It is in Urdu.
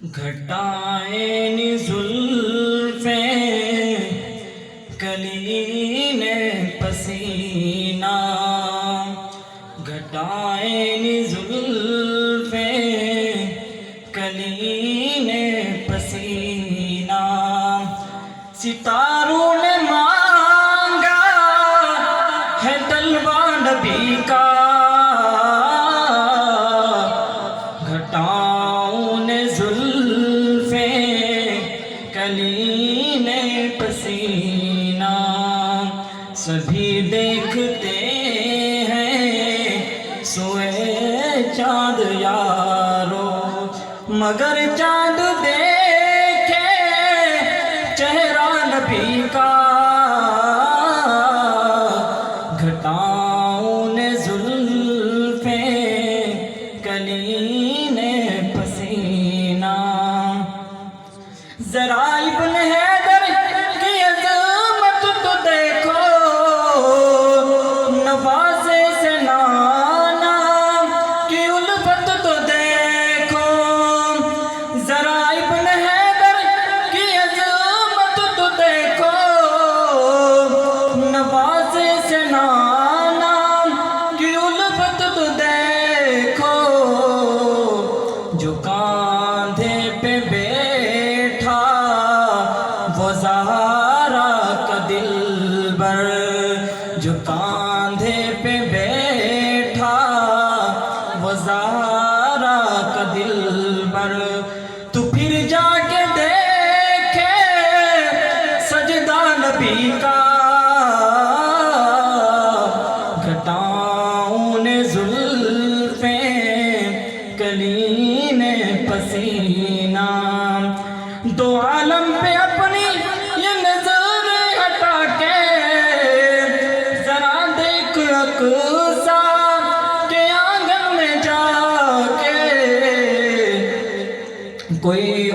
گھٹائیں زلفیں کلین پسینہ، گھٹائیں زلفیں کلین پسینہ، ستاروں نے مانگا ہے طلبہ نبی کا، گھٹاؤں نے زلفیں کلین پسینہ، سبھی دیکھتے ہیں سوئے چاند یارو، مگر چاند دیکھے چہرہ نبی کا، گھٹاؤں نے زلفیں کلین پسینہ، ذرا ابن حیدر کی عظمت تو دیکھو، نوازے سے نانا کی الفت تو دیکھو، ذرا ابن حیدر کی عظمت تو دیکھو، نوازے سے نانا کی الفت تو دیکھو، جو کاندھے پہ بیٹھا وہ زہرا کا دلبر، جو کاندھے پہ بیٹھا وہ زہرا کا دلبر، تو پھر جا کے دیکھے سجدہ نبی کا، گھٹاؤں نے زلفیں کلین پسینہ، دو عالم پہ اپنی یہ نظر ہٹا کے ذرا دیکھ اقصی کے آنگن میں جا کے، کوئی